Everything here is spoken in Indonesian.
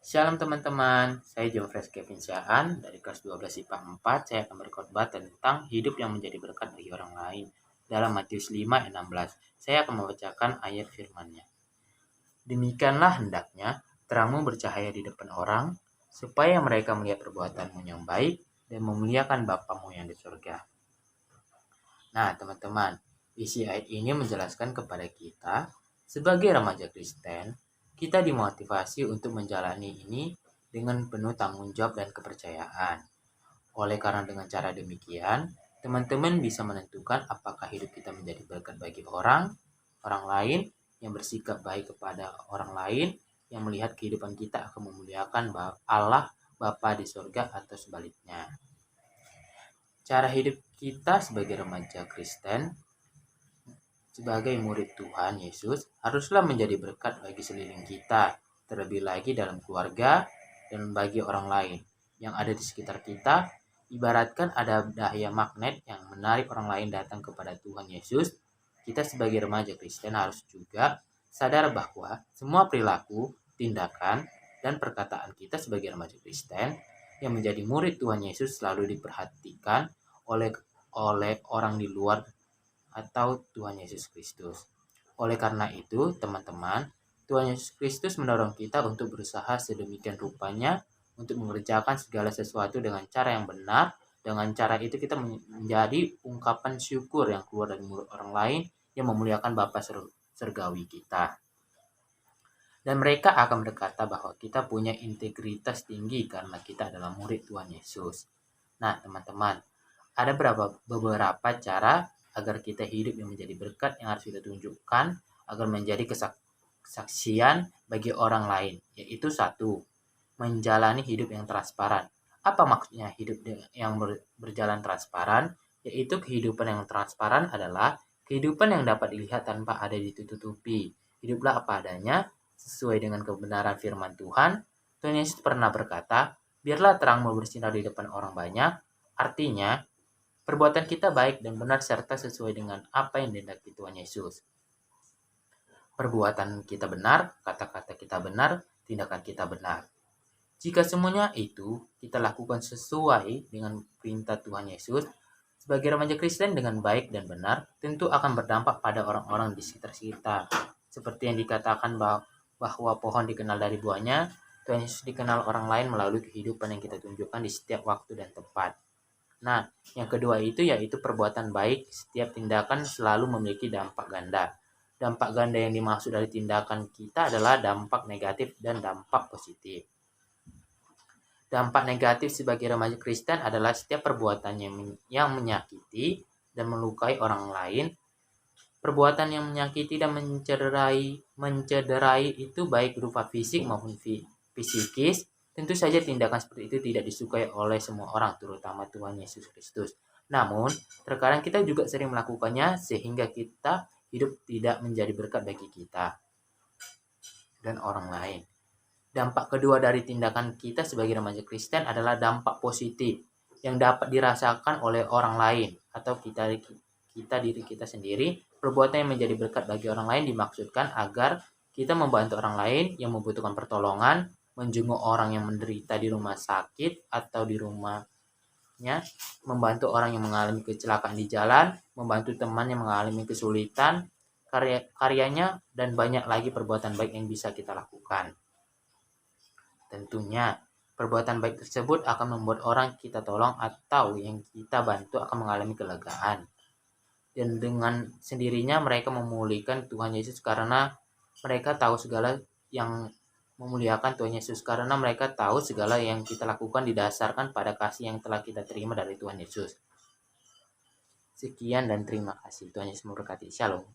Shalom teman-teman, saya Jofres Kevin Syaan dari kelas 12 IPA 4. Saya akan berkhotbah tentang hidup yang menjadi berkat bagi orang lain dalam Matius 5 ayat 16. Saya akan membacakan ayat firman-Nya. Demikianlah hendaknya terangmu bercahaya di depan orang, supaya mereka melihat perbuatanmu yang baik dan memuliakan Bapamu yang di surga. Nah teman-teman, isi ayat ini menjelaskan kepada kita sebagai remaja Kristen, kita dimotivasi untuk menjalani ini dengan penuh tanggung jawab dan kepercayaan. Oleh karena dengan cara demikian, teman-teman bisa menentukan apakah hidup kita menjadi berkat bagi orang lain, yang bersikap baik kepada orang lain, yang melihat kehidupan kita akan memuliakan Allah Bapa di surga atau sebaliknya. Cara hidup kita sebagai remaja Kristen, sebagai murid Tuhan Yesus, haruslah menjadi berkat bagi sekeliling kita, terlebih lagi dalam keluarga dan bagi orang lain yang ada di sekitar kita. Ibaratkan ada daya magnet yang menarik orang lain datang kepada Tuhan Yesus. Kita sebagai remaja Kristen harus juga sadar bahwa semua perilaku, tindakan, dan perkataan kita sebagai remaja Kristen yang menjadi murid Tuhan Yesus selalu diperhatikan oleh orang di luar atau Tuhan Yesus Kristus. Oleh karena itu, teman-teman, Tuhan Yesus Kristus mendorong kita untuk berusaha sedemikian rupanya untuk mengerjakan segala sesuatu dengan cara yang benar. Dengan cara itu kita menjadi ungkapan syukur yang keluar dari mulut orang lain yang memuliakan Bapa Surgawi kita. Dan mereka akan berkata bahwa kita punya integritas tinggi karena kita adalah murid Tuhan Yesus. Nah, teman-teman, ada beberapa cara agar kita hidup yang menjadi berkat yang harus kita tunjukkan agar menjadi kesaksian bagi orang lain, yaitu satu, menjalani hidup yang transparan. Apa maksudnya hidup yang berjalan transparan? Yaitu kehidupan yang transparan adalah kehidupan yang dapat dilihat tanpa ada ditutupi. Hiduplah apa adanya, sesuai dengan kebenaran firman Tuhan. Tuhan Yesus pernah berkata, biarlah terangmu bersinar di depan orang banyak. Artinya, perbuatan kita baik dan benar serta sesuai dengan apa yang dihendaki Tuhan Yesus. Perbuatan kita benar, kata-kata kita benar, tindakan kita benar. Jika semuanya itu kita lakukan sesuai dengan perintah Tuhan Yesus, sebagai remaja Kristen dengan baik dan benar, tentu akan berdampak pada orang-orang di sekitar kita. Seperti yang dikatakan bahwa pohon dikenal dari buahnya, Tuhan Yesus dikenal orang lain melalui kehidupan yang kita tunjukkan di setiap waktu dan tempat. Nah, yang kedua itu yaitu perbuatan baik. Setiap tindakan selalu memiliki dampak ganda. Dampak ganda yang dimaksud dari tindakan kita adalah dampak negatif dan dampak positif. Dampak negatif sebagai remaja Kristen adalah setiap perbuatan yang menyakiti dan melukai orang lain. Perbuatan yang menyakiti dan mencederai itu baik berupa fisik maupun psikis. Tentu saja tindakan seperti itu tidak disukai oleh semua orang, terutama Tuhan Yesus Kristus. Namun, terkadang kita juga sering melakukannya sehingga kita hidup tidak menjadi berkat bagi kita dan orang lain. Dampak kedua dari tindakan kita sebagai remaja Kristen adalah dampak positif yang dapat dirasakan oleh orang lain atau diri kita sendiri. Perbuatan yang menjadi berkat bagi orang lain dimaksudkan agar kita membantu orang lain yang membutuhkan pertolongan, menjenguk orang yang menderita di rumah sakit atau di rumahnya, membantu orang yang mengalami kecelakaan di jalan, membantu teman yang mengalami kesulitan, karyanya, dan banyak lagi perbuatan baik yang bisa kita lakukan. Tentunya, perbuatan baik tersebut akan membuat orang kita tolong atau yang kita bantu akan mengalami kelegaan. Dan dengan sendirinya mereka memulihkan Tuhan Yesus karena mereka tahu segala yang memuliakan Tuhan Yesus karena mereka tahu segala yang kita lakukan didasarkan pada kasih yang telah kita terima dari Tuhan Yesus. Sekian dan terima kasih. Tuhan Yesus memberkati. Shalom.